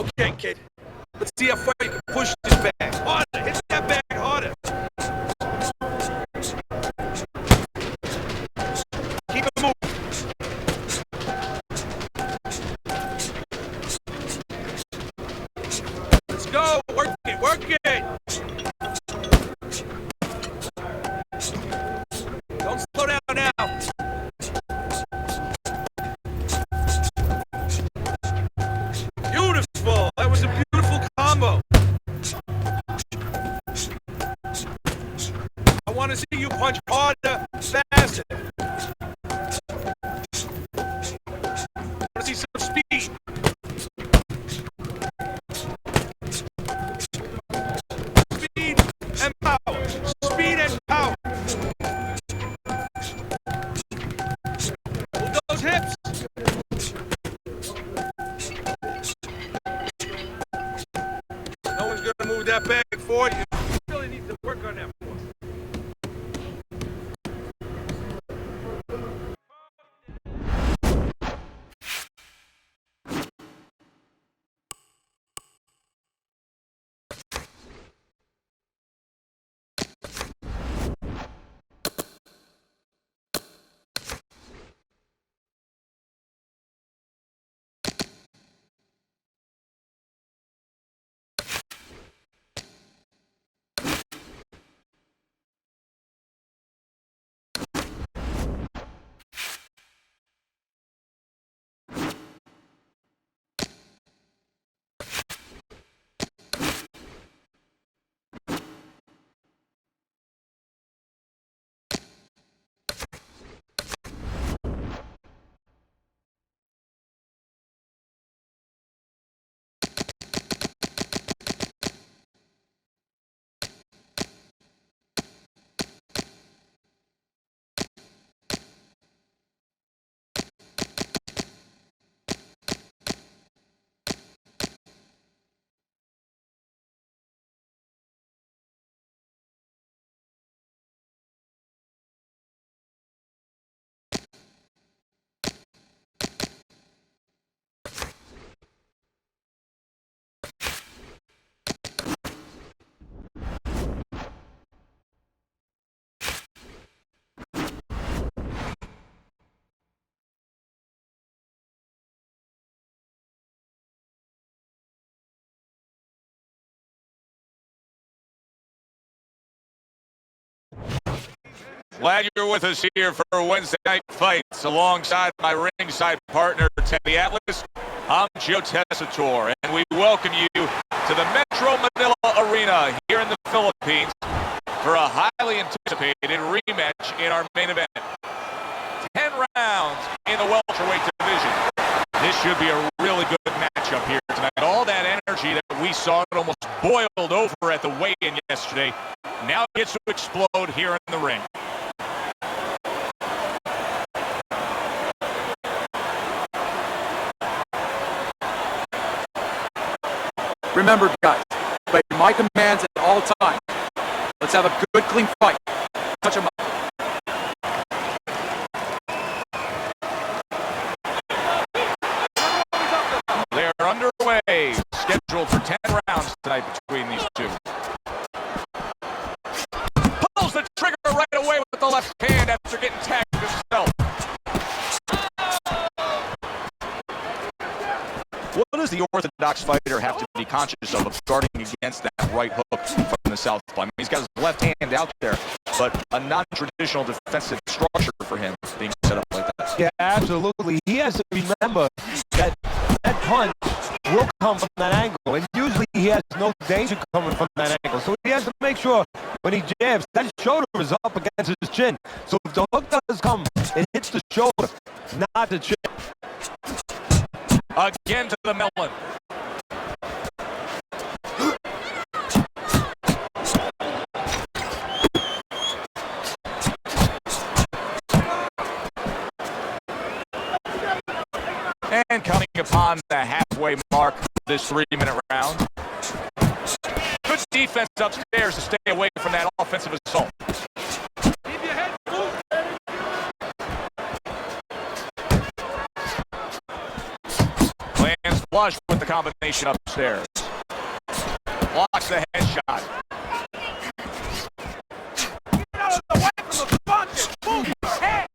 Okay, kid. Let's see how far you can push this bag. Harder. Hit that bag harder. Keep it moving. Let's go. Work it. Work it. Don't slow down now. Beautiful. That was a beautiful combo. I want to see you punch harder, faster. I want to see some speed. Speed and power. Speed and power. Hold those hips. No one's going to move that bag for you. You really need to work on that more. Glad you're with us here for Wednesday Night Fights alongside my ringside partner, Teddy Atlas. I'm Joe Tessitore, and we welcome you to the Metro Manila Arena here in the Philippines for a highly anticipated rematch in our main event. 10 rounds in the welterweight division. This should be a really good matchup here tonight. All that energy that we saw, it almost boiled over at the weigh-in yesterday, now gets to explode here in the ring. Remember, guys, obey my commands at all times. Let's have a good, clean fight. Touch him up. They're underway, scheduled for 10 rounds tonight between these two. Pulls the trigger right away with the left hand after getting tagged himself. What does the orthodox fighter have to be conscious of guarding against that right hook from the southpaw? I mean, he's got his left hand out there, but a non-traditional defensive structure for him being set up like that. Yeah, absolutely. He has to remember that that punch will come from that angle, and usually he has no danger coming from that angle. So he has to make sure when he jabs, that shoulder is up against his chin. So if the hook does come, it hits the shoulder, not the chin. Again to the melon. And coming upon the halfway mark of this 3-minute round. Good defense upstairs to stay away from that offensive assault. Keep your head moving. Lands flush with the combination upstairs. upstairs. Blocks the headshot. Get out of the way from the punches! Move your head!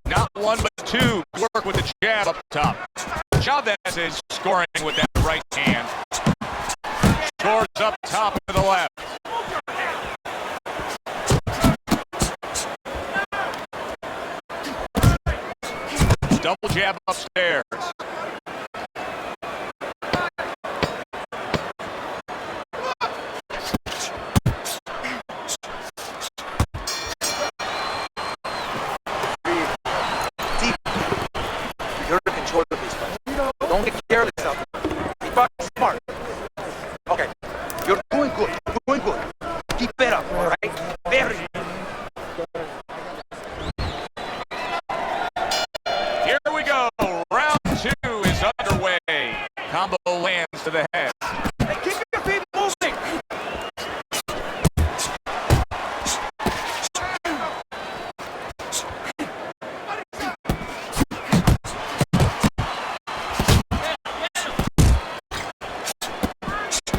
Not one, but two. Work with the jab up top. Chavez is scoring with that right hand. Scores up top to the left. Double jab upstairs. You're in control of this fight. Don't get careless out there. Be fucking smart. Okay, you're doing good. Doing good. Keep it up, all right? Very good. Here we go. Round two is underway. Combo lands to the head. Hey, keep your feet moving!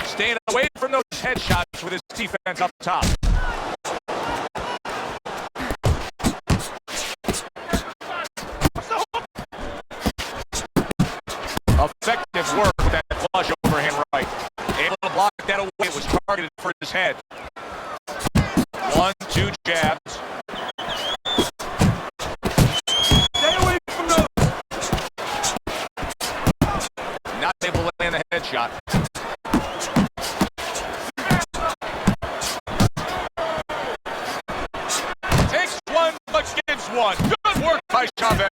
Staying away from those headshots with his defense up top. Effective work with that flush overhand right. Able to block that away. It was targeted for his head. 1-2 jabs. Stay away from those! Not able to land the headshot. Takes one, but gives one. Good work by Chavez.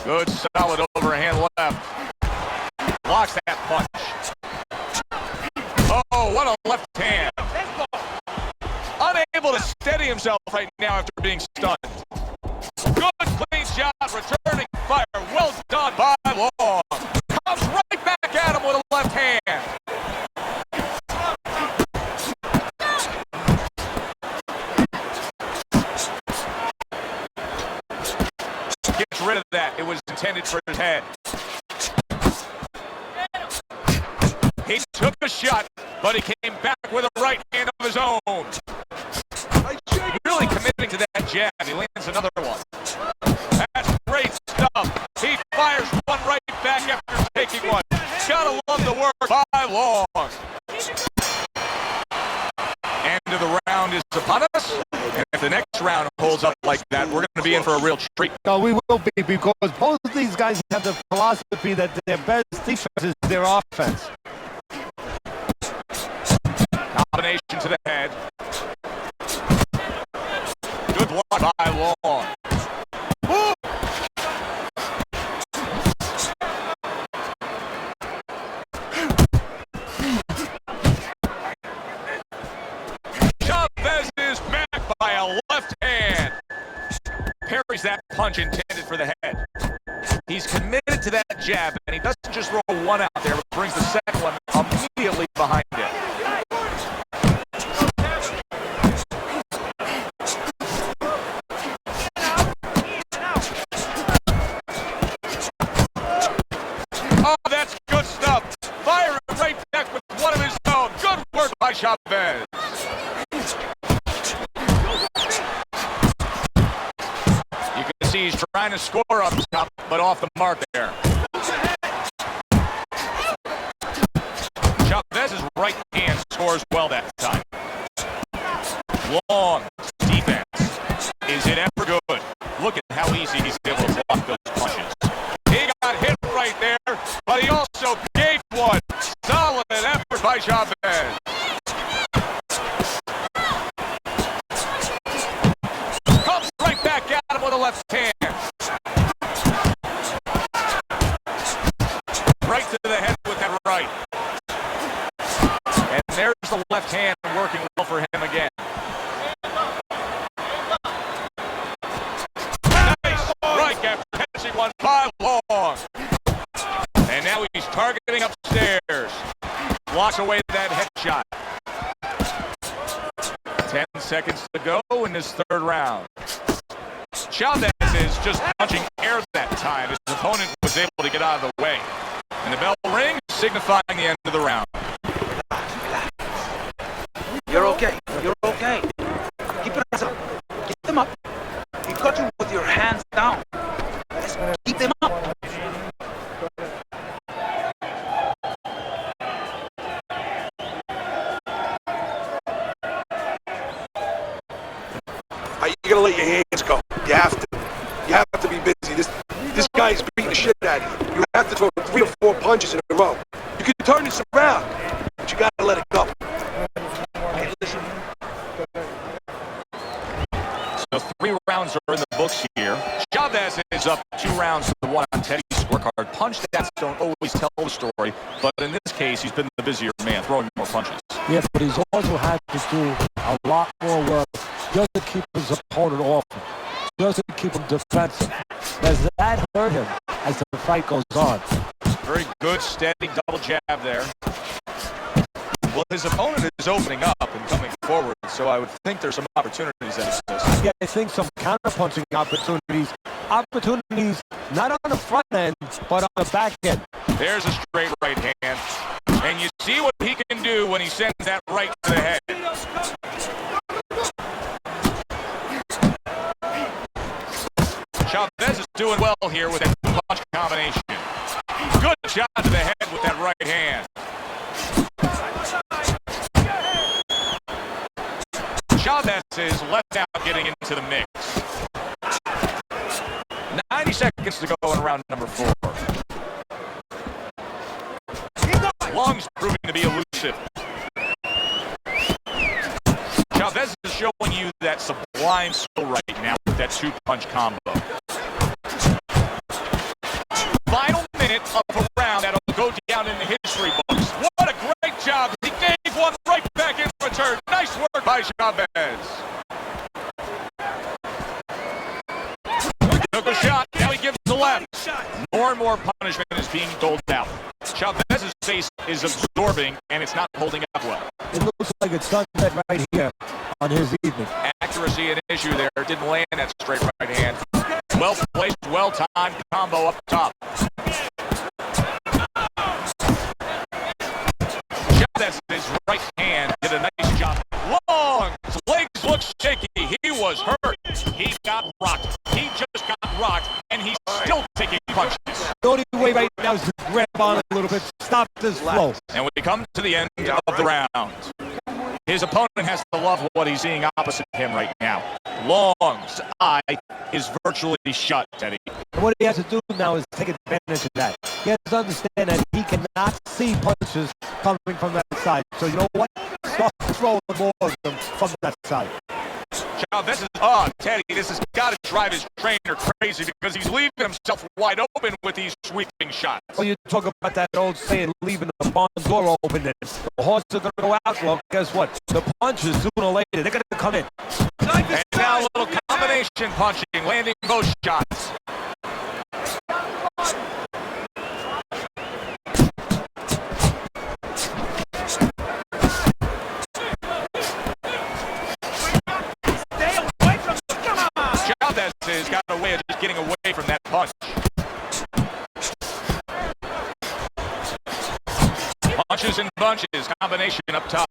Good solid overhand left. Blocks that punch. Oh, what a left hand. Unable to steady himself right now after being stunned. Good clean shot, returning fire. Well done by Long. Comes right back at him with a left hand. Gets rid of that. It was intended for his head. He took a shot, but he came back with a right hand of his own. Really committing to that jab. He lands another one. That's great stuff. He fires one right back after taking one. Gotta love the work by Long. End of the round is upon us. And if the next round holds up like that, we're going to be in for a real treat. No, we will be, because both of these guys have the philosophy that their best defense is their offense. Combination to the head. Good block by Long. Chavez is back by a left hand. Parries that punch intended for the head. He's committed to that jab, and he doesn't just roll one out there, but brings the second one immediately behind it. Oh, that's good stuff. Firing right back with one of his own. Good work by Chavez. You can see he's trying to score up top, but off the mark there. Chavez's right hand scores well that time. Long defense. Is it ever good? Look at how easy he's able to block those punches. He got hit right there, but he also gave one. Solid effort by Chavez. Comes right back at him with a left hand. Right to the head with that right. And there's the left hand working well for him again. Nice strike after catching one by Long. And now he's targeting upstairs. Block knocks away that headshot. 10 seconds to go in this third round. Chavez is just punching air that time. His opponent was able to get out of the way. And the bell rings, signifying the end of the round. You're okay. You're okay. Keep your hands up. Keep them up. You got you with your hands down. Just keep them up. You gotta let your hands go. You have to. You have to be busy. This guy's beating the shit out of you. You have to throw 3 or 4 punches in a row. You can turn this around, but you gotta let it go. Hey, listen. So 3 rounds are in the books here. Chavez is up 2 rounds to 1 on Teddy's scorecard. Punch stats don't always tell the story, but in this case, he's been the busier man, throwing more punches. Yeah, but he's also had to do a lot more work just to keep his opponent off him, just to keep him defensive. Does that hurt him as the fight goes on? Very good, steady double jab there. Well, his opponent is opening up and coming forward, so I would think there's some opportunities that exist. Yeah, I think some counterpunching opportunities. Opportunities not on the front end, but on the back end. There's a straight right hand. And you see what he can do when he sends that right to the head. Chavez is doing well here with that punch combination. Good shot to the head with that right hand. Chavez is left out getting into the mix. 90 seconds to go in round number 4. Long's proving to be elusive. Chavez is showing you that sublime skill right now with that 2-punch combo. Final minute of a round that'll go down in the history books. What a great job. He gave one right back in return. Nice work by Chavez. Took a shot. Now he gives the left. More and more punishment is being doled out. Chavez's face is absorbing, and it's not holding up well. It looks like it's sunset right here on his evening. Accuracy an issue there. Didn't land that straight right hand. Well placed, well timed combo up top. Chavez's right hand did a nice job. Long's legs look shaky. He was hurt. He got rocked. He just got rocked, and he's still taking punches. The only way right now is to grab on a little bit, stop this flow. And we come to the end of the round. His opponent has to love what he's seeing opposite him right now. Long's eye is virtually shut, Teddy. And what he has to do now is take advantage of that. He has to understand that he cannot see punches coming from that side. So you know what? Start throwing more of them from that side. Chavez is, Teddy, this has got to drive his trainer crazy because he's leaving himself wide open with these sweeping shots. Well, you talk about that old saying, leaving the barn door open, and the horse is going to go out. Well, guess what? The punches, sooner or later, they're going to come in. And now a little combination punching, landing both shots. Chavez has got a way of just getting away from that punch. Punches and bunches, combination up top.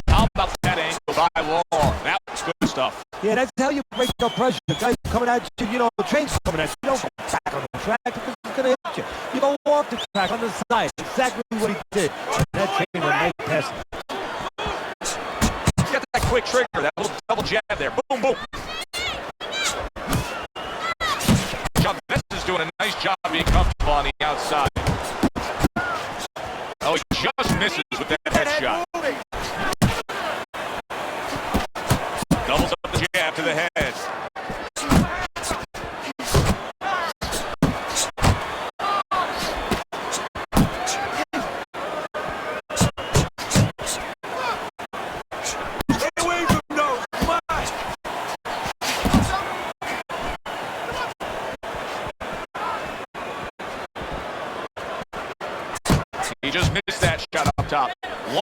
How about that angle by Long? That was good stuff. Yeah, that's how you break the pressure. The guy's coming at you, you know, the train's coming at you. You don't go back on the track because he's going to hit you. You go off the track on the side. Exactly what he did. That train was nice pass. He's got that quick trigger, that little double jab there. Boom, boom. Chavez is doing a nice job being comfortable on the outside. Oh, he just misses with that headshot. Doubles up the jab to the head. Stay away from those. Come on.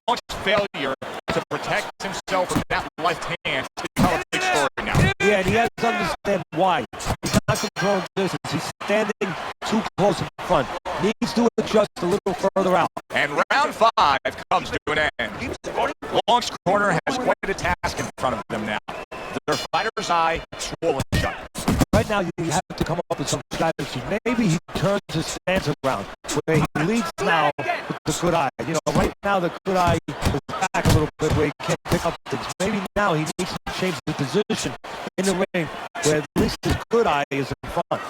Long's failure to protect himself from that left hand is a big story now. Yeah, and he has to understand why. He's not controlling distance. He's standing too close in front. Needs to adjust a little further out. And round 5 comes to an end. Long's corner has quite a task in front of them now. Their fighter's eye swollen shut. Right now, you have to come up with some strategy. Maybe he turns his stance around, where he leads now with the good eye. You know, right now the good eye is back a little bit where he can't pick up things. Maybe now he needs to change the position in the ring where at least his good eye is in front.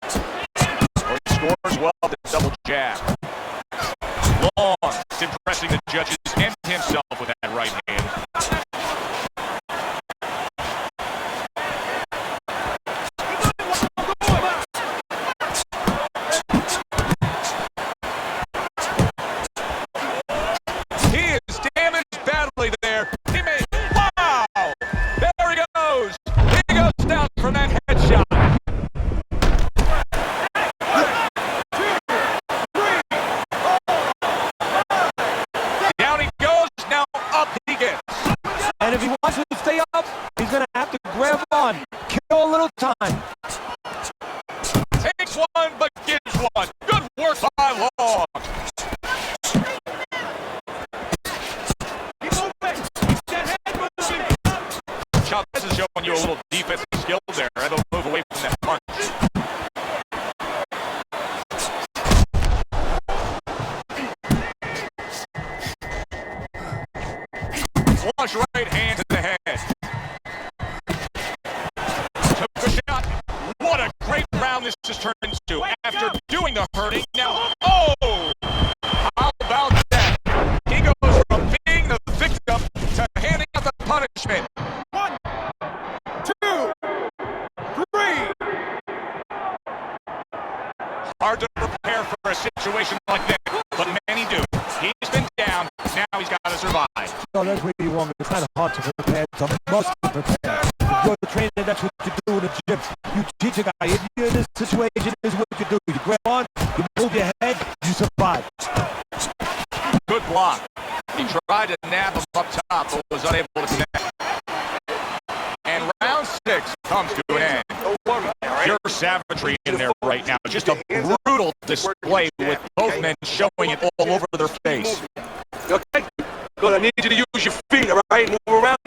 He scores well with the double jab. Long is impressing the judges and himself with that right hand. From that headshot. Down he goes, now up he gets. And if he wants to stay up, he's going to have to grab on, kill a little time. Takes one, but gives one. Good work by Long. Chavez is showing you a little defensive skill there. That'll move away from that punch. Flush right hand to the head. Took a shot. What a great round this has turned into. After doing the hurting, now, oh! How about that? He goes from being the victim to handing out the punishment. 1, 2, 3. Hard to prepare for a situation like that, but many do. He's been down, now he's got to survive. No, that's where you want. It's not hard to prepare. It's a must to prepare. If you're a trainer, that's what you do in the gym. You teach a guy, if you're in this situation, this is what you do. You grab on, you move your head, you survive. Good block. He tried to nab him up top, but was unable to connect. And round 6 comes to an end. Pure savagery in there right now. Just a brutal display with both men showing it all over their face. Okay? Good, I need you to use your feet, all right? Move around.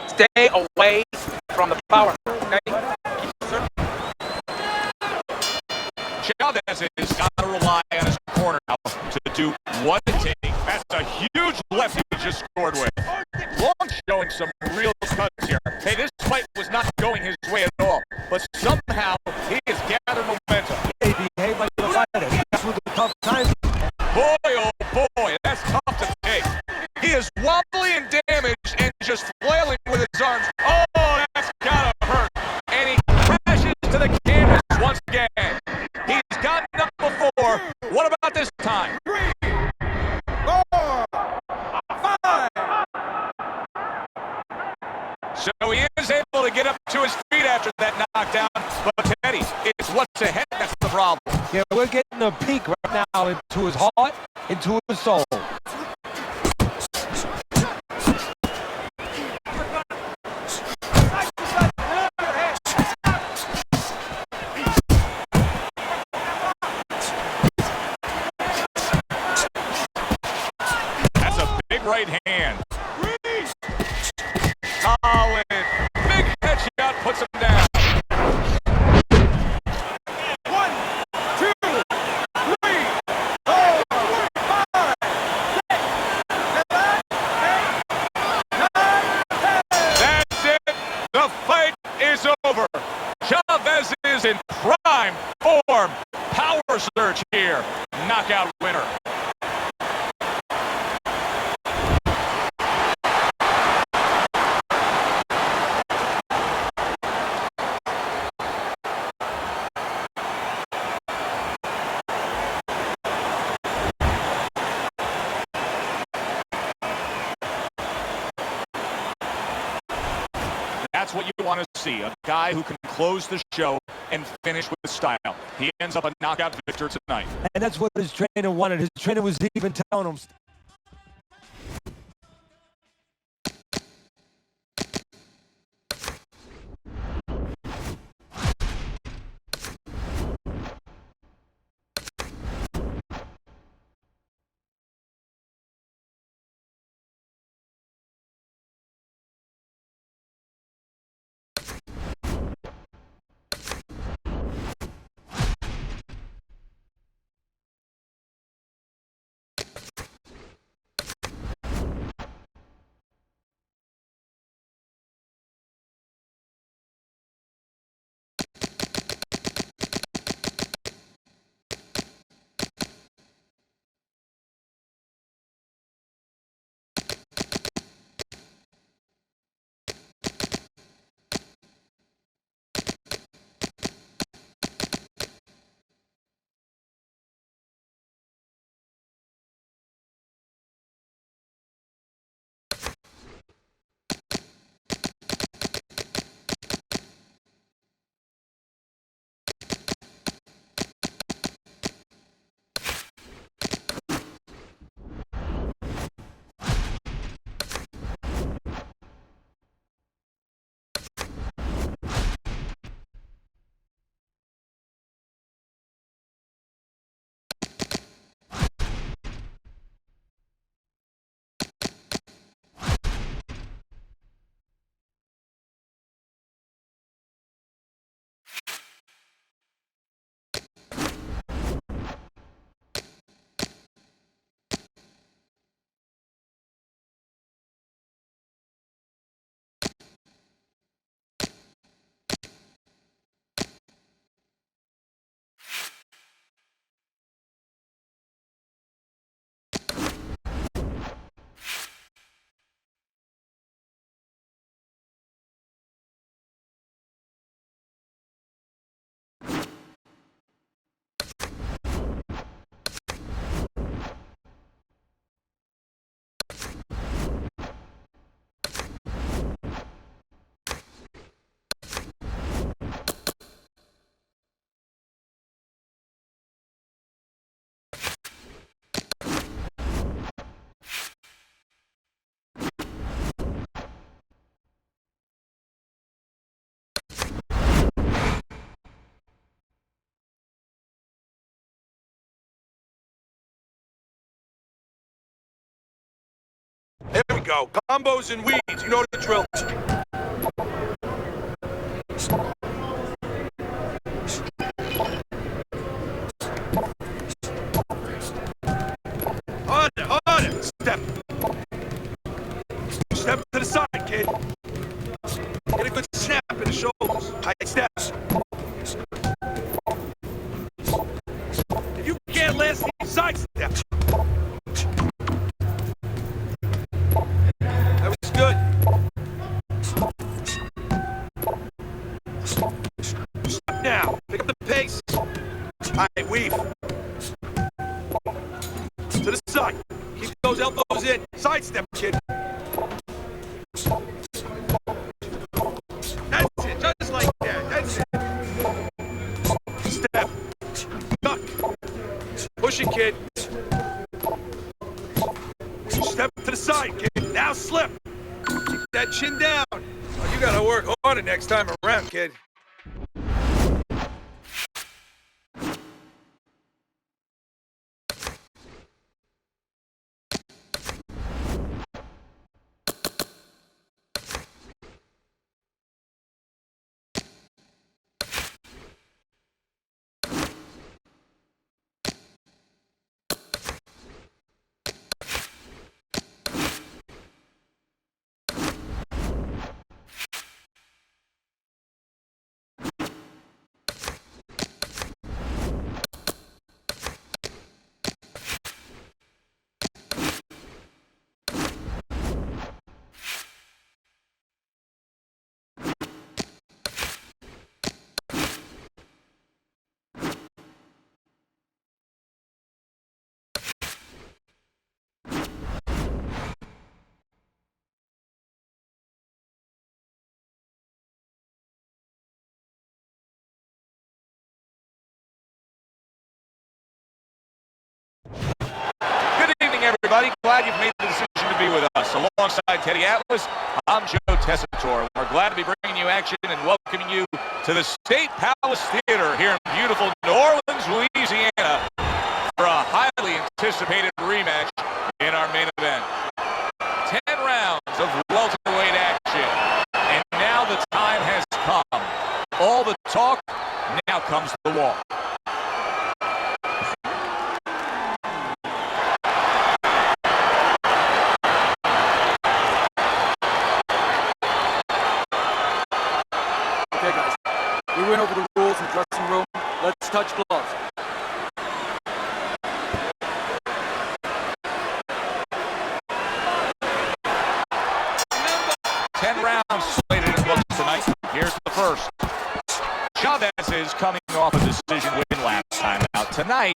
Stay away from the power, okay? Chavez has got to rely on his corner now to do what it takes. That's a huge left he just scored with. Long showing some real cuts here. Hey, this fight was not going his way at all, but somehow he has gathered momentum. He behaved like a fighter. He got through the tough times. Boy, oh boy, that's tough to take. He is wobbly and damaged and just flailing with his arms. Oh, that's gotta hurt. And he crashes to the canvas once again. He's gotten up before. What about this time? 3, 4, 5. So he is able to get up to his feet after that knockdown. But Teddy, it's what's ahead that's the problem. Yeah, we're getting a peek right now into his heart, into his soul. That's a big right hand. Solid. Big headshot puts him down. 1, 2, 3, 4, 5, 6, 7, 8, 9, 10. That's it. The fight is over. Chavez is in prime form. Power surge here. Knockout winner. That's what you want to see, a guy who can close the show and finish with style. He ends up a knockout victor tonight. And that's what his trainer wanted. His trainer was even telling him, There we go. Combos and weeds. You know the drill. Harder. Step. Step to the side, kid. Get a good snap in the shoulders. Tight steps. If you can't last these side steps. That was good. Stop now. Pick up the pace. All right, weave. To the side. Keep those elbows in. Sidestep, kid. That's it. Just like that. That's it. Step. Duck. Push it, kid. Step to the side, kid. Now slip. Keep that chin down. Oh, you gotta work harder next time around, kid. everybody. Glad you've made the decision to be with us. Alongside Teddy Atlas, I'm Joe Tessitore. We're glad to be bringing you action and welcoming you to the State Palace Theater here in beautiful New Orleans, Louisiana, for a highly anticipated rematch in our main event. 10 rounds of welterweight action, and now the time has come. All the talk, now comes the walk. Okay, guys. We went over the rules in the dressing room. Let's touch gloves. Slated in the books tonight. Here's the first. Chavez is coming off a decision win last time out. Tonight,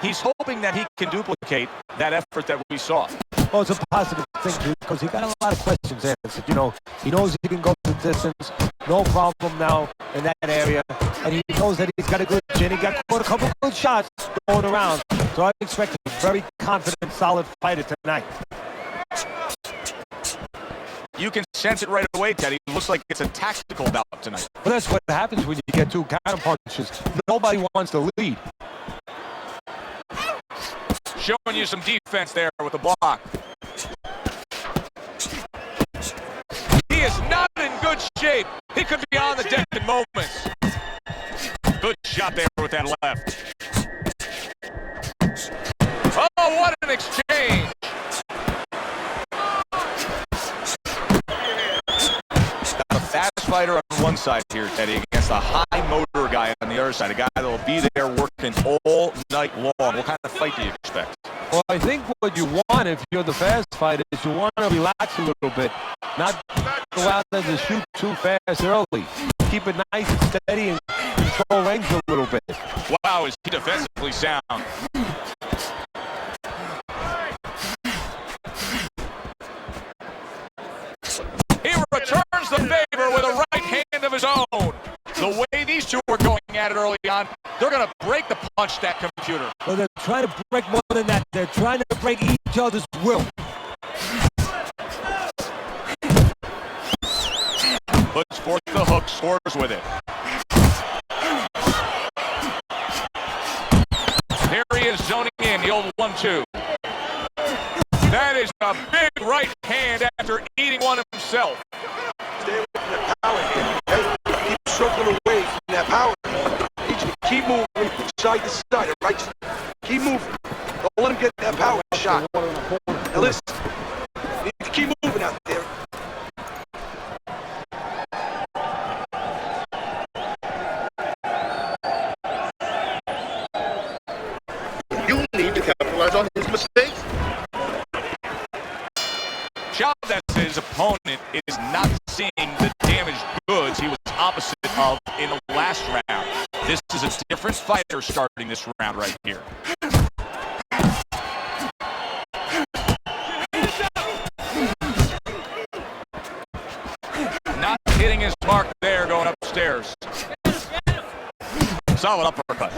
he's hoping that he can duplicate that effort that we saw. Well, it's a positive thing, too, because he got a lot of questions answered. You know, he knows he can go the distance, no problem now in that area, and he knows that he's got a good chin. He got caught a couple of good shots going around, so I expect a very confident, solid fighter tonight. You can sense it right away, Teddy. It looks like it's a tactical bout tonight. Well, that's what happens when you get two counter punches. Nobody wants to lead. Showing you some defense there with the block. He is not in good shape. He could be on the deck in moments. Good shot there with that left. Oh, what an exchange. Fast fighter on one side here, Teddy, against a high motor guy on the other side, a guy that will be there working all night long. What kind of fight do you expect? Well, I think what you want if you're the fast fighter is you want to relax a little bit, not go out there to shoot too fast early. Keep it nice and steady and control range a little bit. Wow, is he defensively sound? He returns the favor with a right hand of his own. The way these two were going at it early on, they're going to break the punch, that computer. Well, they're trying to break more than that. They're trying to break each other's will. Puts forth the hook, scores with it. There he is zoning in, the old 1-2. That is a big right hand after eating one himself. Stay away from that power hand, okay? Keep circling away from that power hand. Keep moving side to side, all right? Just keep moving. Don't let him get that power shot. Now listen, you need to keep moving out there. You need to capitalize on his mistakes. Chavez's opponent is not seeing the damaged goods he was opposite of in the last round. This is a different fighter starting this round right here. Not hitting his mark there, going upstairs. Solid uppercut.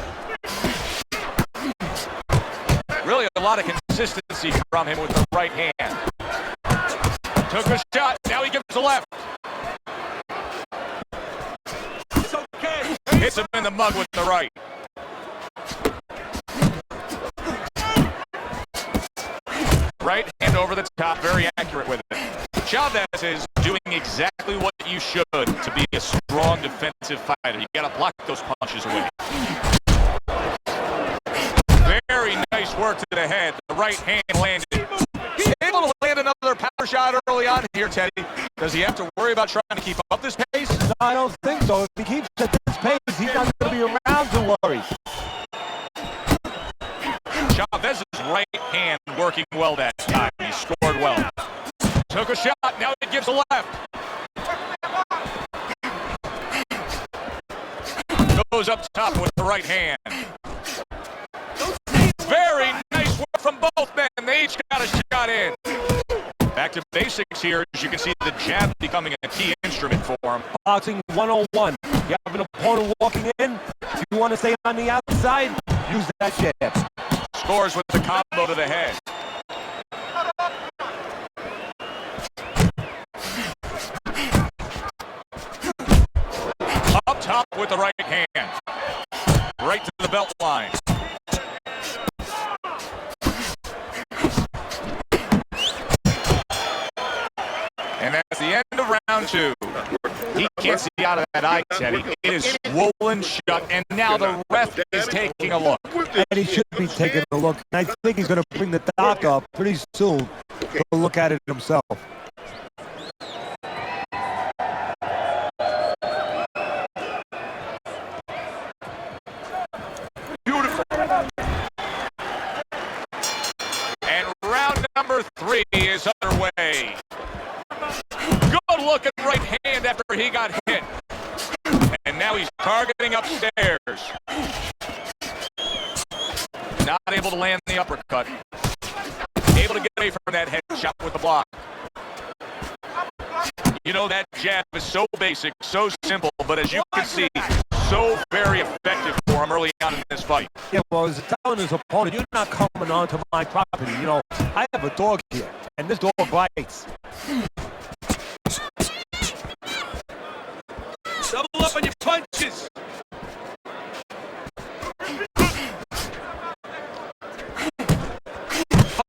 Really a lot of consistency from him with the right hand. Took a shot, now he gives a left. It's okay. Hits him in the mug with the right. Right hand over the top, very accurate with it. Chavez is doing exactly what you should to be a strong defensive fighter. You gotta block those punches away. Very nice work to the head. The right hand landed. Able to land another power shot early on here, Teddy. Does he have to worry about trying to keep up this pace? No, I don't think so. If he keeps at this pace, he's not going to be around to worry. Chavez's right hand working well that time. He scored well. Took a shot, now it gives a left. Goes up top with the right hand. Very nice work from both men. They each got a shot in. Back to basics here. As you can see, the jab becoming a key instrument for him. Boxing 101. You have an opponent walking in. If you want to stay on the outside, use that jab. Scores with the combo to the head. hand. Right to the belt line. And that's the end of round 2. He can't see out of that eye, Teddy. It is swollen shut, and now the ref is taking a look. And he should be taking a look. And I think he's going to bring the doc up pretty soon to look at it himself. Beautiful. And round number 3 is underway. Good looking right hand after he got hit. And now he's targeting upstairs. Not able to land the uppercut. Able to get away from that headshot with the block. You know, that jab is so basic, so simple, but as you can see, so very effective for him early on in this fight. Yeah, well, he's telling his opponent, you're not coming onto my property. You know, I have a dog here, and this dog bites. Double up on your punches.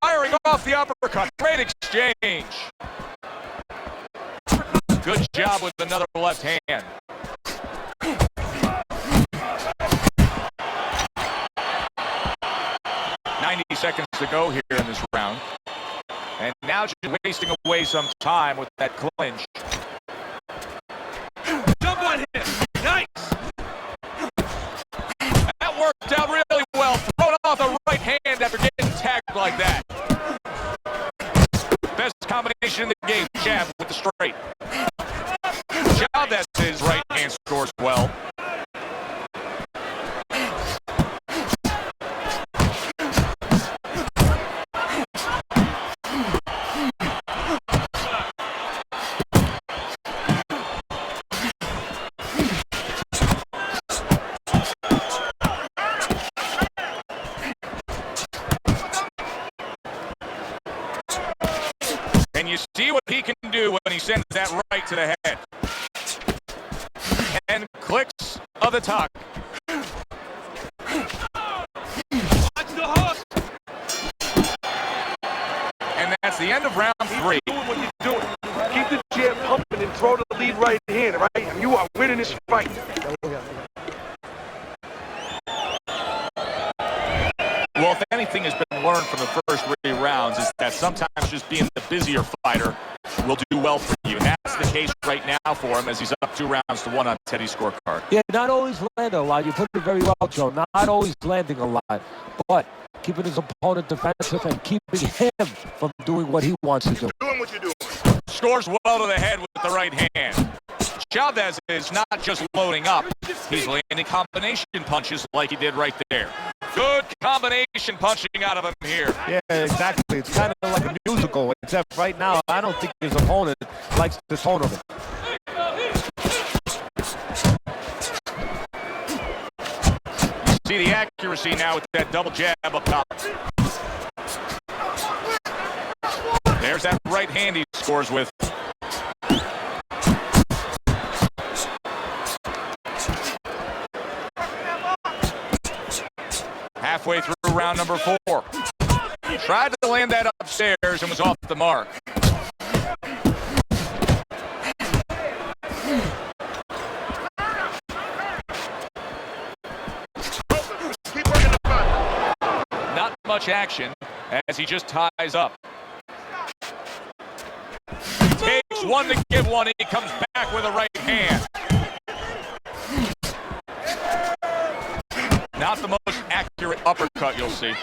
Firing off the uppercut. Great exchange. Good job with another left hand. Seconds to go here in this round. And now just wasting away some time with that clinch. Jump on him. Nice. That worked out really well. Thrown off the right hand after getting tagged like that. Best combination in the game. Jab with the straight. Chavez's right hand scores well. You see what he can do when he sends that right to the head. And clicks of the tuck. And that's the end of round 3. Doing what you're doing. Keep the jab pumping and throw the lead right hand, right? And you are winning this fight. Well, if anything has been learned from the first 3 rounds is that sometimes just being the busier fighter will do well for you. And that's the case right now for him as he's up 2-1 on Teddy's scorecard. Yeah, not always landing a lot. You put it very well, Joe. Not always landing a lot, but keeping his opponent defensive and keeping him from doing what he wants to do. Doing what you're doing. Scores well to the head with the right hand. Chavez is not just loading up. He's landing combination punches like he did right there. Good combination punching out of him here. Yeah, exactly. It's kind of like a musical, except right now, I don't think his opponent likes the tone of it. See the accuracy now with that double jab up top. There's that right hand he scores with. Halfway through round number 4. Tried to land that upstairs and was off the mark. Keep working the front. Not much action as he just ties up. Takes one to give one. He comes back with a right hand. Not the most accurate uppercut you'll see.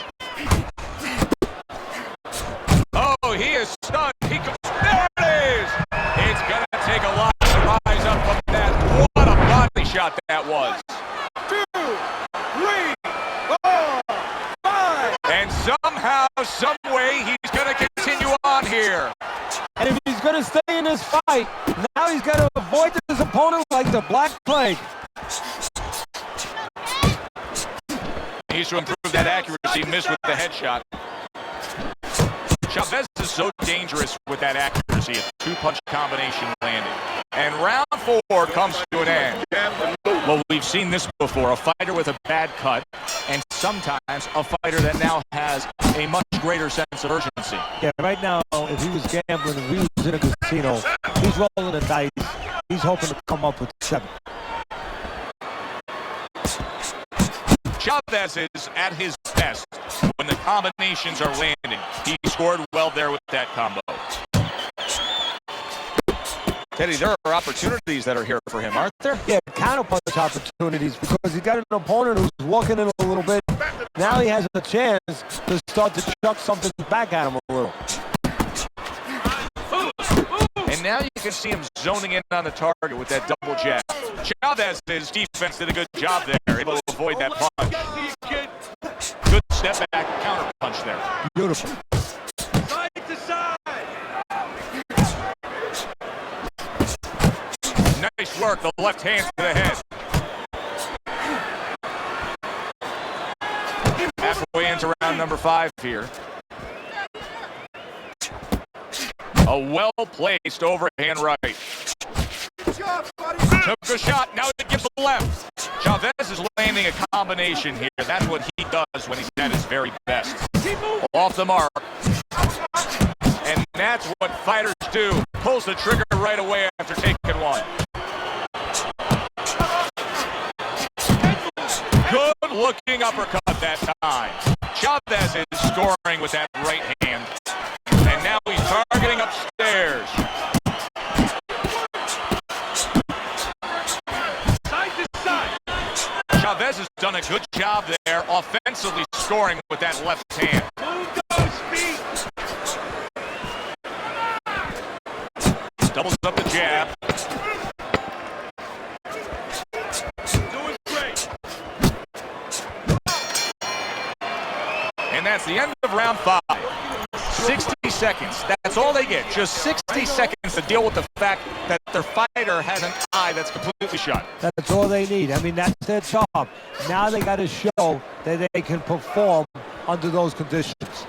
Oh, he is stunned. He comes. There it is. It's going to take a lot to rise up from that. What a body shot that was. 2, 3, 4, 5. And somehow, some way, he's going to continue on here. And if he's going to stay in this fight, now he's got to avoid his opponent like the Black Plague. He needs to improve that accuracy. Missed with the headshot. Chavez is so dangerous with that accuracy. A 2-punch combination landing. And round 4 comes to an end. Well, we've seen this before, a fighter with a bad cut, and sometimes a fighter that now has a much greater sense of urgency. Yeah, right now, if he was gambling, if he was in a casino, he's rolling the dice. He's hoping to come up with 7. Chavez is at his best when the combinations are landing. He scored well there with that combo. Teddy, there are opportunities that are here for him, aren't there? Yeah, counterpunch opportunities because he's got an opponent who's walking in a little bit. Now he has a chance to start to chuck something back at him a little. And now you can see him zoning in on the target with that double jab. Chavez's defense did a good job there, able to avoid that punch. Good step back counter punch there. Beautiful. Side to side. Nice work, the left hand to the head. Halfway into round number 5 here. A well-placed overhand right. Took a shot, now he gives the left. Chavez is landing a combination here. That's what he does when he's at his very best. Off the mark. And that's what fighters do. Pulls the trigger right away after taking one. Good looking uppercut that time. Chavez is scoring with that right hand. And now he's targeting upstairs. Side to side. Chavez has done a good job there, offensively scoring with that left hand. Move those feet. Doubles up the jab. Doing great. And that's the end of round 5. 60 seconds. That's all they get. Just 60 seconds to deal with the fact that their fighter has an eye that's completely shut. That's all they need. I mean, that's their job. Now they got to show that they can perform under those conditions.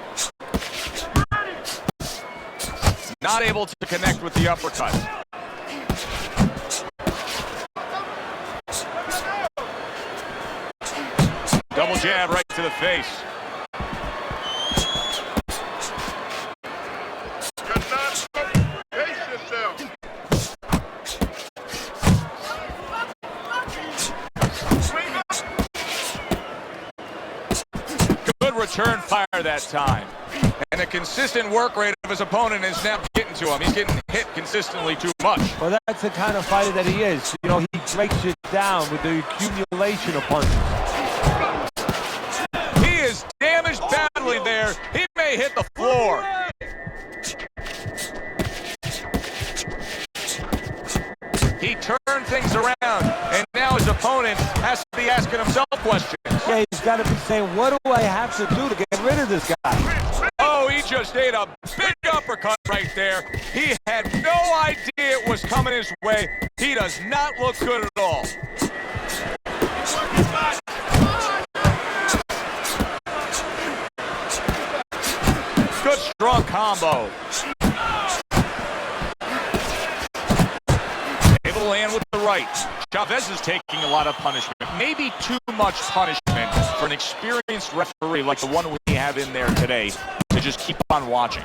Not able to connect with the uppercut. Double jab right to the face. Pace yourself. Good return fire that time. And the consistent work rate of his opponent is now getting to him. He's getting hit consistently too much. Well, that's the kind of fighter that he is. You know, he breaks it down with the accumulation of punches. He is damaged badly there. He may hit the floor. He turned things around, and now his opponent has to be asking himself questions. Yeah, he's got to be saying, what do I have to do to get rid of this guy? Oh, he just ate a big uppercut right there. He had no idea it was coming his way. He does not look good at all. Good strong combo. Able to land with the right. Chavez is taking a lot of punishment. Maybe too much punishment for an experienced referee like the one we have in there today to just keep on watching.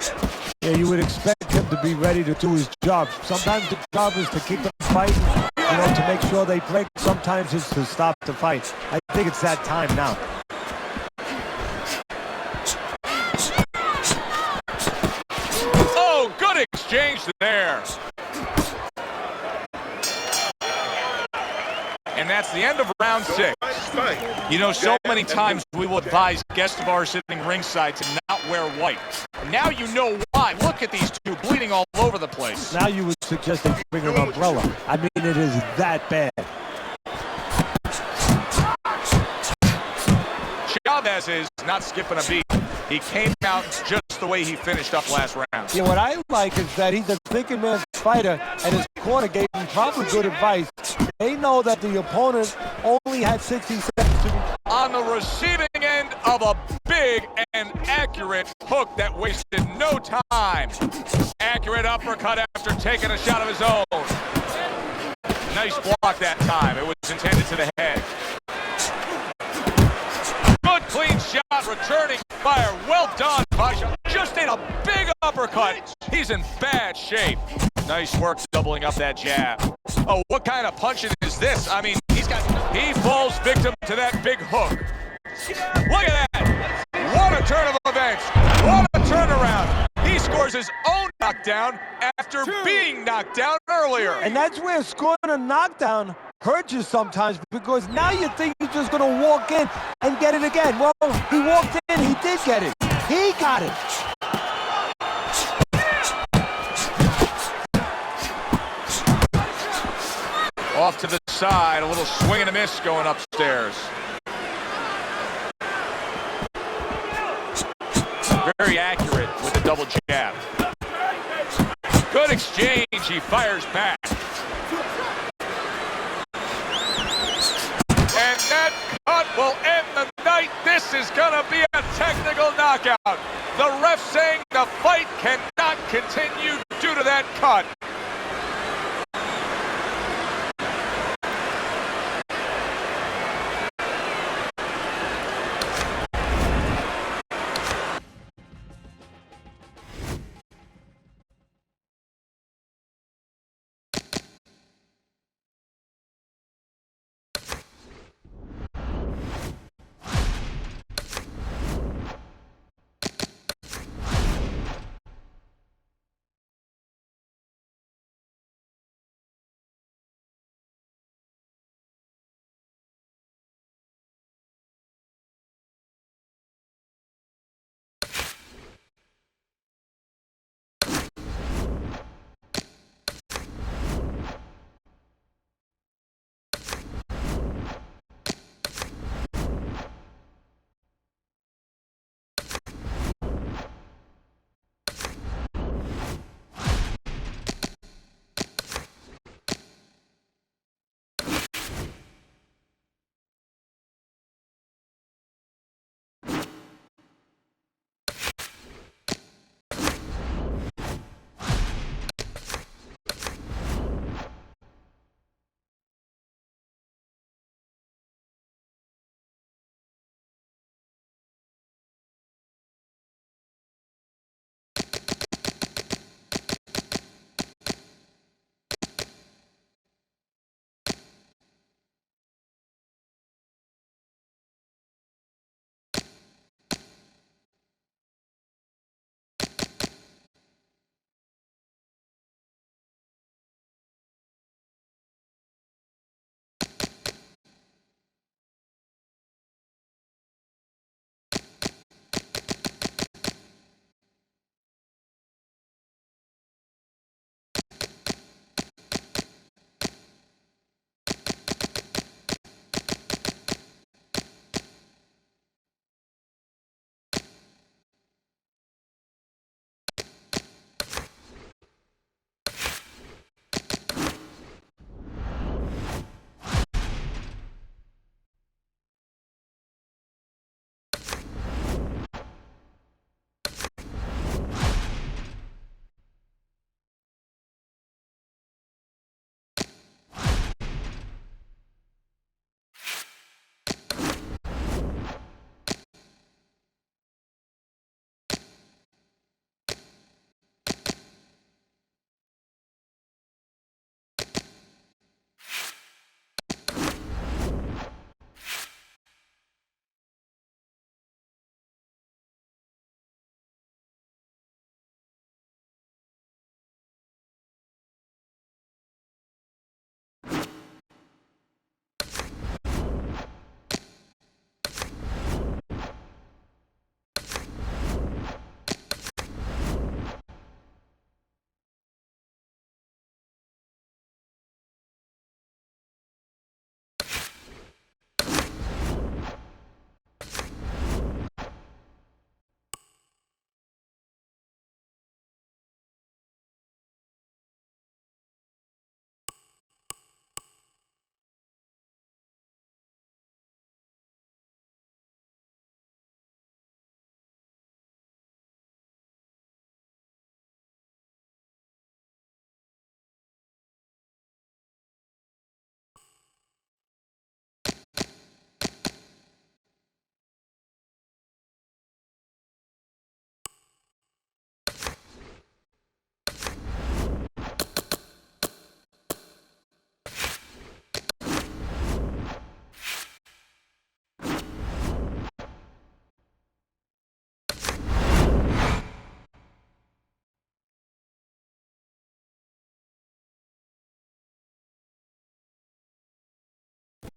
Yeah, you would expect him to be ready to do his job. Sometimes the job is to keep them fighting, you know, to make sure they break. Sometimes it's to stop the fight. I think it's that time now. Oh, good exchange there. And that's the end of round 6. You know, so many times we will advise guests of ours sitting ringside to not wear white. Now you know why. Look at these two bleeding all over the place. Now you would suggest they bring an umbrella. I mean, it is that bad. Chavez is not skipping a beat. He came out just the way he finished up last round. Yeah, what I like is that he's a thinking man's fighter, and his corner gave him probably good advice. They know that the opponent only had 60 seconds to... On the receiving end of a big and accurate hook that wasted no time. Accurate uppercut after taking a shot of his own. Nice block that time. It was intended to the head. Good clean shot, returning fire. Well done, Pasha. Just ate a big uppercut. He's in bad shape. Nice work doubling up that jab. Oh, what kind of punching is this? I mean, he falls victim to that big hook. Look at that. What a turn of events. What a turnaround. He scores his own knockdown after being knocked down earlier. And that's where scoring a knockdown hurts you sometimes, because now you think you're just going to walk in and get it again. Well, he walked in, he did get it. He got it. Off to the side, a little swing and a miss going upstairs. Very accurate with the double jab. Good exchange, he fires back. And that cut will end the night. This is gonna be a technical knockout. The ref saying the fight cannot continue due to that cut.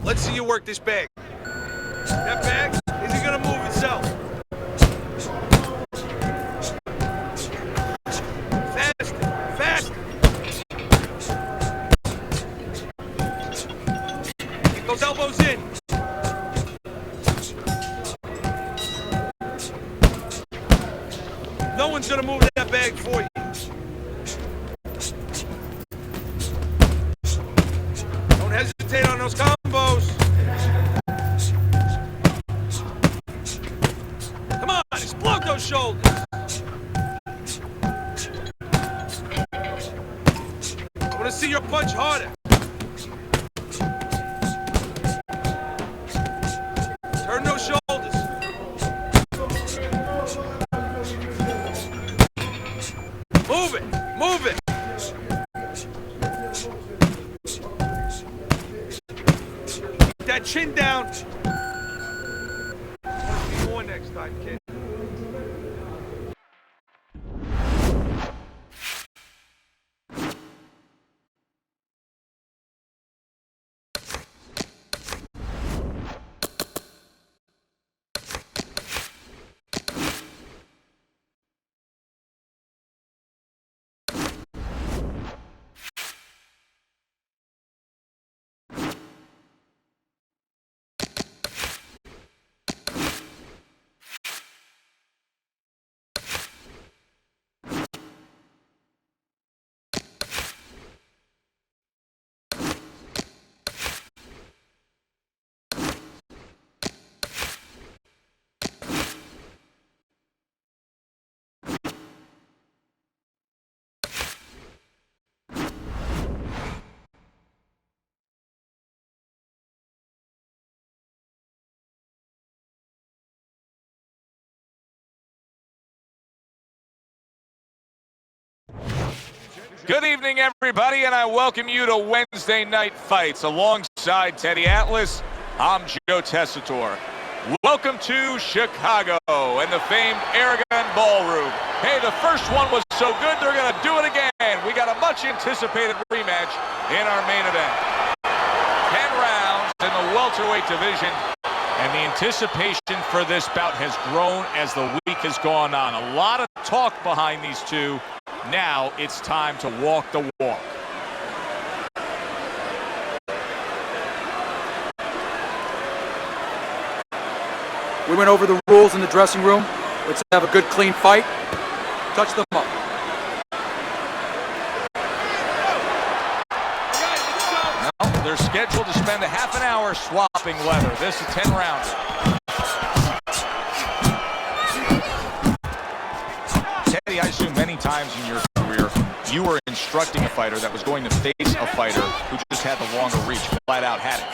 Let's see you work this bag. That bag isn't gonna move itself. Faster, faster. Get those elbows in. No one's gonna move that bag for you. Don't hesitate on those combos. Come on, explode those shoulders. I wanna see your punch harder. Turn those shoulders. Move it, move it. Keep that chin down. More next time, kid. Good evening, everybody, and I welcome you to Wednesday Night Fights. Alongside Teddy Atlas, I'm Joe Tessitore. Welcome to Chicago and the famed Aragon Ballroom. Hey, the first one was so good, they're going to do it again. We got a much-anticipated rematch in our main event. 10 rounds in the welterweight division, and the anticipation for this bout has grown as the week has gone on. A lot of talk behind these two. Now it's time to walk the walk. We went over the rules in the dressing room. Let's have a good, clean fight. Touch them up. Now they're scheduled to spend a half an hour swapping leather. This is a 10-rounder. Teddy, I assume many times in your career, you were instructing a fighter that was going to face a fighter who just had the longer reach, flat out had it.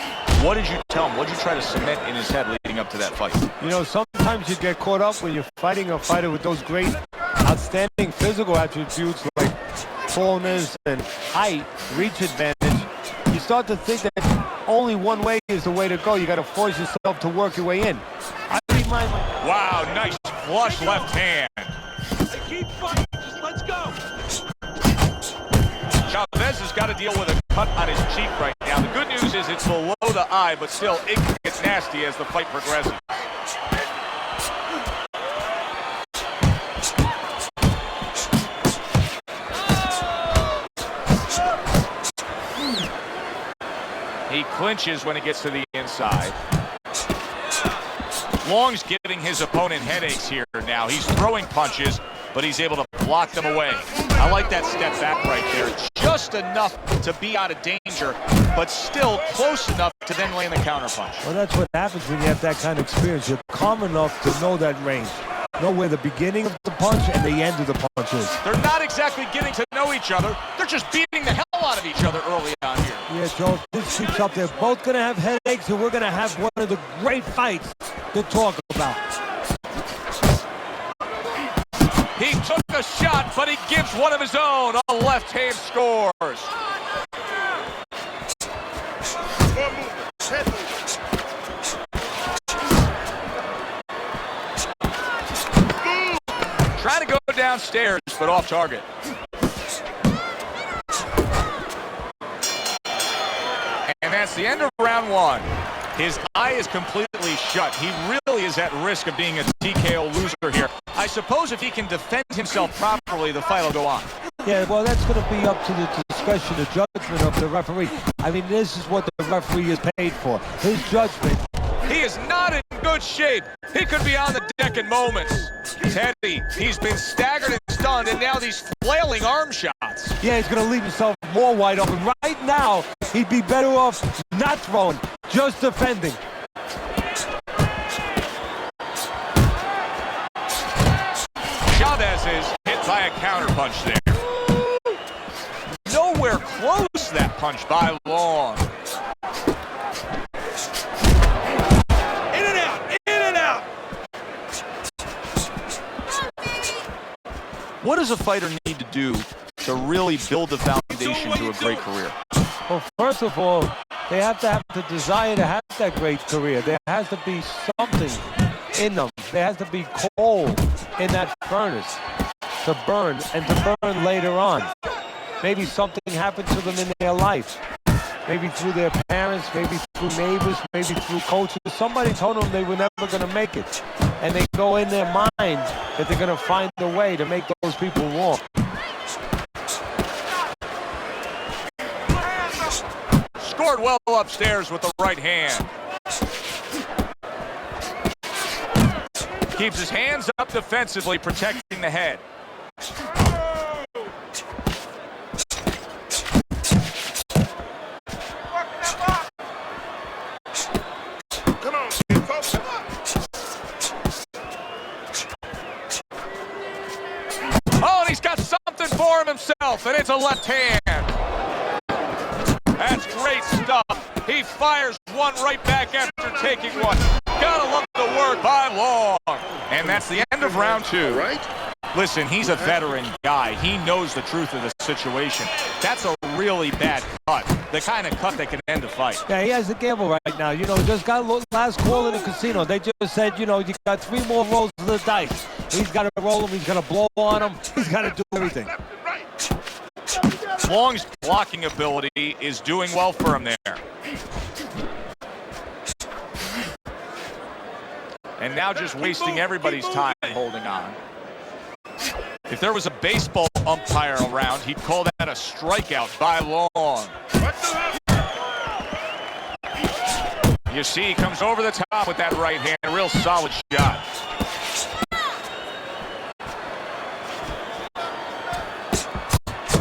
What did you tell him? What did you try to cement in his head leading up to that fight? You know, sometimes you get caught up when you're fighting a fighter with those great, outstanding physical attributes like tallness and height, reach advantage. You start to think that only one way is the way to go. You got to force yourself to work your way in. I remind myself. Wow, nice flush left hand. Keep fighting. Just let's go. Chavez has got to deal with a cut on his cheek right now. The good news is it's below the eye, but still it gets nasty as the fight progresses. He clinches when it gets to the inside. Long's giving his opponent headaches here now. He's throwing punches, but he's able to block them away. I like that step back right there. Just enough to be out of danger, but still close enough to then land the counterpunch. Well, that's what happens when you have that kind of experience. You're calm enough to know that range. Know where the beginning of the punch and the end of the punch is. They're not exactly getting to know each other. They're just beating the hell out of each other early on here. Yeah, Joe, if this keeps up, they're both going to have headaches, and we're going to have one of the great fights to talk about. He took a shot, but he gives one of his own. A left hand scores. Trying to go downstairs, but off target. And that's the end of round one. His eye is completely shut. He really is at risk of being a TKO loser here. I suppose if he can defend himself properly, the fight will go on. Yeah, well, that's going to be up to the discretion, the judgment of the referee. I mean, this is what the referee is paid for. His judgment. He is not in good shape. He could be on the deck in moments. Teddy, he's been staggered and stunned, and now these flailing arm shots. Yeah, he's going to leave himself more wide open. Right now, he'd be better off not throwing, just defending. Chavez is hit by a counterpunch there. Nowhere close, that punch by Long. In and out, in and out. What does a fighter need to do to really build the foundation to a great career? Well, first of all, they have to have the desire to have that great career. There has to be something in them. There has to be coal in that furnace to burn, and to burn later on. Maybe something happened to them in their life. Maybe through their parents, maybe through neighbors, maybe through coaches. Somebody told them they were never going to make it. And they go in their mind that they're going to find a way to make those people walk. Scored well upstairs with the right hand. Keeps his hands up defensively, protecting the head. Come on, kid, folks. Oh, and he's got something for him himself, and it's a left hand. That's great stuff. He fires one right back after taking one. Gotta love the work by Long. And that's the end of round two. Right? Listen, he's a veteran guy. He knows the truth of the situation. That's a really bad cut. The kind of cut that can end a fight. Yeah, he has to gamble right now. You know, just got last call in the casino. They just said, you know, you got 3 more rolls of the dice. He's got to roll them. He's got to blow on them. He's got to do everything. Long's blocking ability is doing well for him there. And now just wasting everybody's time holding on. If there was a baseball umpire around, he'd call that a strikeout by Long. You see, he comes over the top with that right hand. A real solid shot.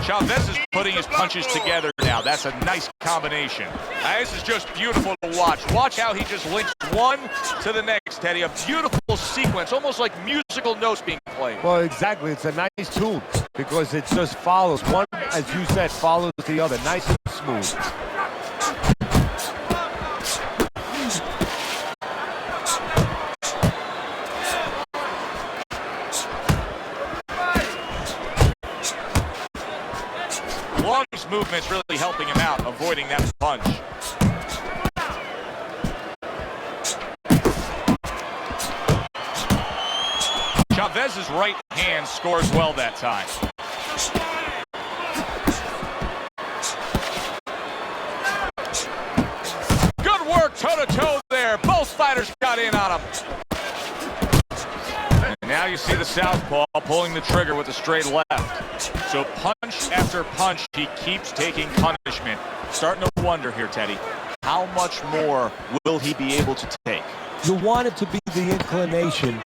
Chavez is putting his punches together now. That's a nice combination. This is just beautiful to watch. Watch how he just links one to the next, Teddy. A beautiful sequence, almost like musical notes being played. Well, exactly. It's a nice tune because it just follows. One, as you said, follows the other. Nice and smooth. Long's movement's really helping him out, avoiding that punch. Chavez's right hand scores well that time. Good work toe-to-toe there. Both fighters got in on him. And now you see the southpaw pulling the trigger with a straight left. So punch after punch, he keeps taking punishment. Starting to wonder here, Teddy, how much more will he be able to take? You want it to be the inclination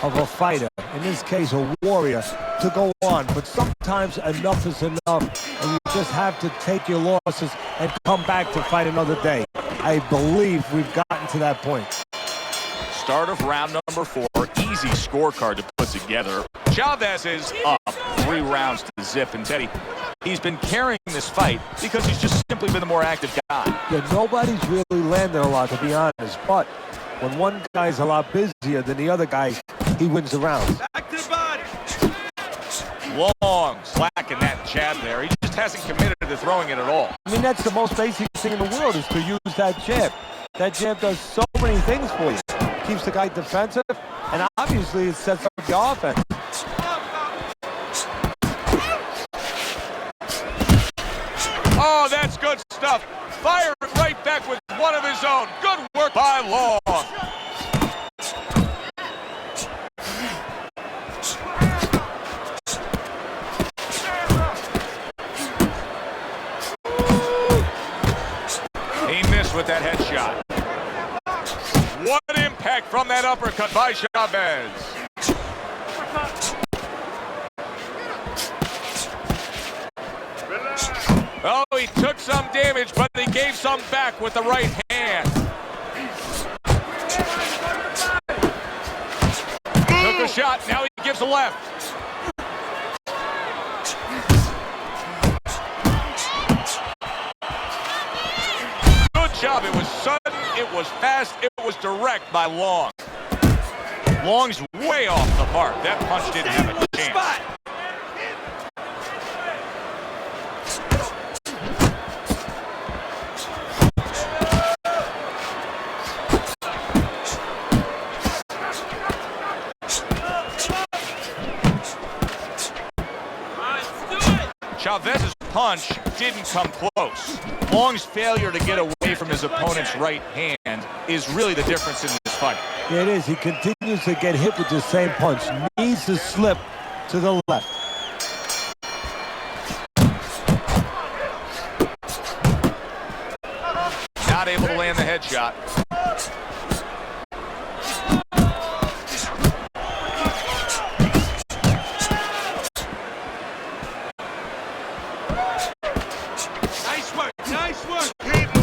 of a fighter, in this case a warrior, to go on. But sometimes enough is enough, and you just have to take your losses and come back to fight another day. I believe we've gotten to that point. Start of round number 4, easy scorecard to put together. Chavez is up 3 rounds to zip, and Teddy, he's been carrying this fight because he's just simply been the more active guy. Yeah, nobody's really landed a lot, to be honest, but when one guy's a lot busier than the other guy, he wins the round. Back to the body. Long slacking that jab there. He just hasn't committed to throwing it at all. I mean, that's the most basic thing in the world, is to use that jab. That jab does so many things for you. Keeps the guy defensive, and obviously it sets up the offense. Oh, that's good stuff. firing right back with one of his own. Good work by Long. He missed with that headshot. What impact from that uppercut by Chavez. Oh, he took some damage, but he gave some back with the right hand. Took a shot, now he gives a left. Good job, it was sudden, it was fast, it was direct by Long. Long's way off the mark. That punch didn't have a chance. Chavez's punch didn't come close. Long's failure to get away from his opponent's right hand is really the difference in this fight. Yeah, it is. He continues to get hit with the same punch. Needs to slip to the left. Not able to land the headshot.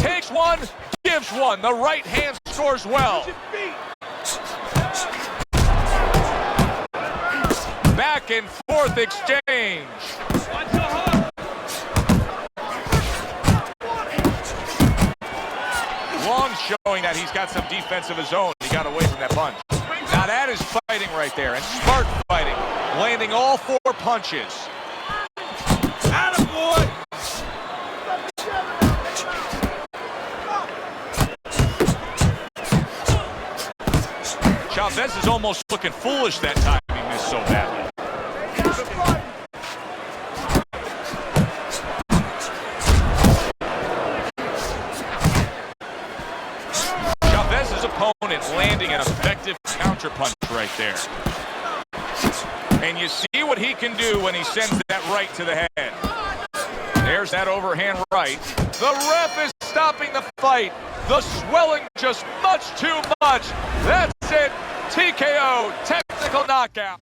Takes one, gives one. The right hand scores well. Back and forth exchange. Long showing that he's got some defense of his own. He got away from that punch. Now that is fighting right there, and smart fighting. Landing all four punches. Attaboy! Chavez is almost looking foolish that time he missed so badly. Chavez's opponent landing an effective counterpunch right there. And you see what he can do when he sends that right to the head. There's that overhand right. The ref is stopping the fight. The swelling just much too much. That's it. TKO, technical knockout.